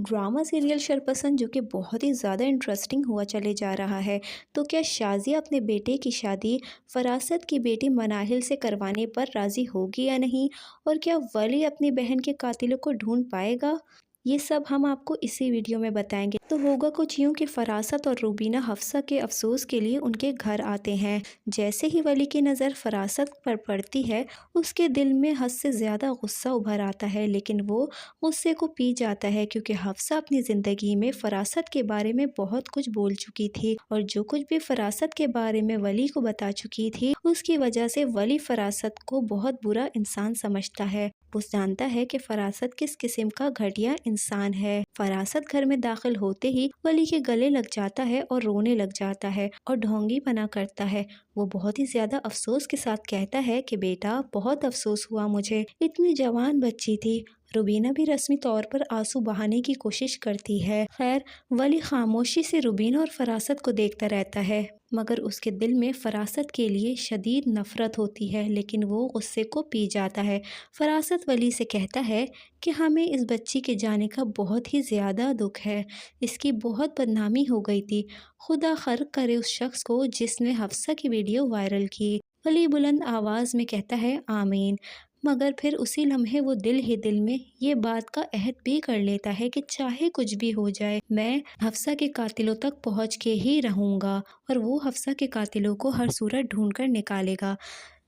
Drama serial शरपसंद जो कि बहुत ही ज़्यादा इंटरेस्टिंग हुआ चले जा रहा है। तो क्या शाज़िया अपने बेटे की शादी फरासत की बेटी मनाहिल से करवाने पर राज़ी होगी या नहीं, और क्या वली अपनी बहन के कातिलों को ढूंढ पाएगा, ये सब हम आपको इसी वीडियो में बताएंगे। तो होगा कुछ यूँ कि फरासत और रूबीना हफ्सा के अफसोस के लिए उनके घर आते हैं। जैसे ही वली की नज़र फरासत पर पड़ती है, उसके दिल में हद से ज़्यादा गुस्सा उभर आता है, लेकिन वो गुस्से को पी जाता है क्योंकि हफ्सा अपनी ज़िंदगी में फरासत के बारे में बहुत कुछ बोल चुकी थी, और जो कुछ भी फरासत के बारे में वली को बता चुकी थी, उसकी वजह से वली फरासत को बहुत बुरा इंसान समझता है। वो जानता है कि फरासत किस किस्म का घटिया इंसान है। फरासत घर में दाखिल होते ही वली के गले लग जाता है और रोने लग जाता है और ढोंगी पना करता है। वो बहुत ही ज़्यादा अफसोस के साथ कहता है कि बेटा, बहुत अफसोस हुआ मुझे, इतनी जवान बच्ची थी। रुबीना भी रस्मी तौर पर आंसू बहाने की कोशिश करती है। खैर, वली खामोशी से रुबीना और फरासत को देखता रहता है, मगर उसके दिल में फरासत के लिए शदीद नफ़रत होती है, लेकिन वो गुस्से को पी जाता है। फरासत वली से कहता है कि हमें इस बच्ची के जाने का बहुत ही ज़्यादा दुख है, इसकी बहुत बदनामी हो गई थी। खुदा खैर करे उस शख्स को जिसने हफ्सा की वीडियो वायरल की। वली बुलंद आवाज़ में कहता है आमीन, मगर फिर उसी लम्हे वो दिल ही दिल में ये बात का अहद भी कर लेता है कि चाहे कुछ भी हो जाए, मैं हफ्सा के कातिलों तक पहुंच के ही रहूँगा और वो हफ्सा के कातिलों को हर सूरत ढूंढ कर निकालेगा।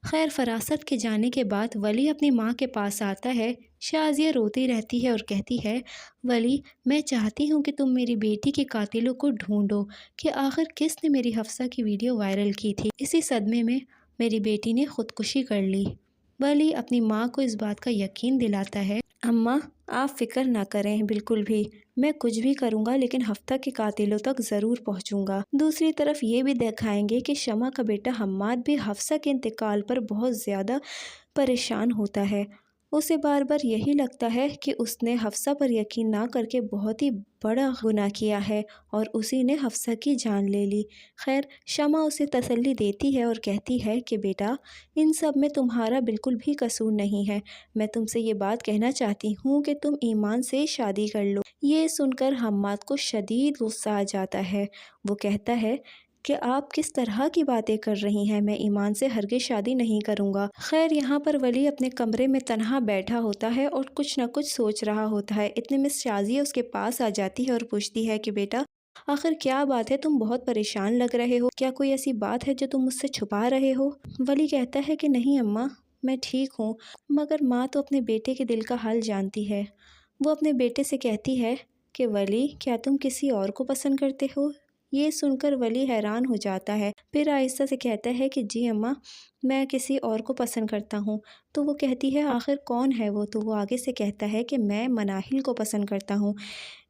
खैर, फरासत के जाने के बाद वली अपनी माँ के पास आता है। शाज़िया रोती रहती है और कहती है, वली, मैं चाहती हूँ कि तुम मेरी बेटी के कातिलों को ढूंढो कि आखिर किसने मेरी हफ्सा की वीडियो वायरल की थी। इसी सदमे में मेरी बेटी ने खुदकुशी कर ली। वली अपनी माँ को इस बात का यकीन दिलाता है, अम्मा, आप फ़िक्र ना करें बिल्कुल भी, मैं कुछ भी करूँगा लेकिन हफ्ता के कातिलों तक ज़रूर पहुँचूँगा। दूसरी तरफ ये भी दिखाएंगे कि शमा का बेटा हम्माद भी हफ्सा के इंतकाल पर बहुत ज़्यादा परेशान होता है। उसे बार बार यही लगता है कि उसने हफ्सा पर यकीन ना करके बहुत ही बड़ा गुनाह किया है और उसी ने हफ्सा की जान ले ली। खैर, शमा उसे तसल्ली देती है और कहती है कि बेटा, इन सब में तुम्हारा बिल्कुल भी कसूर नहीं है। मैं तुमसे ये बात कहना चाहती हूँ कि तुम ईमान से शादी कर लो। ये सुनकर हम्माद को शदीद गुस्सा आ जाता है। वो कहता है कि आप किस तरह की बातें कर रही हैं, मैं ईमान से हरगिज़ शादी नहीं करूँगा। खैर, यहाँ पर वली अपने कमरे में तन्हा बैठा होता है और कुछ न कुछ सोच रहा होता है। इतने में शाज़िया उसके पास आ जाती है और पूछती है कि बेटा, आखिर क्या बात है, तुम बहुत परेशान लग रहे हो, क्या कोई ऐसी बात है जो तुम मुझसे छुपा रहे हो? वली कहता है कि नहीं अम्मा, मैं ठीक हूँ, मगर माँ तो अपने बेटे के दिल का हाल जानती है। वो अपने बेटे से कहती है कि वली, क्या तुम किसी और को पसंद करते हो? ये सुनकर वली हैरान हो जाता है, फिर आहिस्ता से कहता है कि जी अम्मा, मैं किसी और को पसंद करता हूँ। तो वो कहती है, आखिर कौन है वो? तो वो आगे से कहता है कि मैं मनाहिल को पसंद करता हूँ।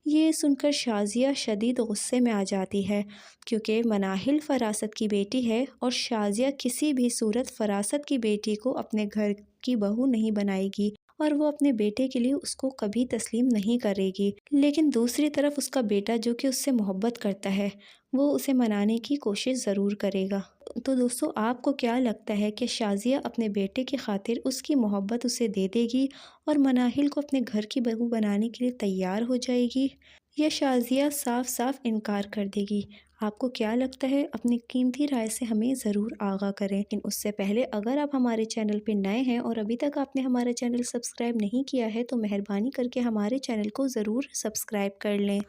ये सुनकर शाज़िया शदीद गुस्से में आ जाती है, क्योंकि मनाहिल फरासत की बेटी है और शाज़िया किसी भी सूरत फरासत की बेटी को अपने घर की बहू नहीं बनाएगी और वो अपने बेटे के लिए उसको कभी तस्लीम नहीं करेगी। लेकिन दूसरी तरफ उसका बेटा, जो कि उससे मोहब्बत करता है, वो उसे मनाने की कोशिश ज़रूर करेगा। तो दोस्तों, आपको क्या लगता है कि शाज़िया अपने बेटे की खातिर उसकी मोहब्बत उसे दे देगी और मनाहिल को अपने घर की बहू बनाने के लिए तैयार हो जाएगी, या शाज़िया साफ साफ इनकार कर देगी? आपको क्या लगता है? अपनी कीमती राय से हमें ज़रूर आगाह करें। लेकिन उससे पहले, अगर आप हमारे चैनल पर नए हैं और अभी तक आपने हमारा चैनल सब्सक्राइब नहीं किया है, तो मेहरबानी करके हमारे चैनल को ज़रूर सब्सक्राइब कर लें।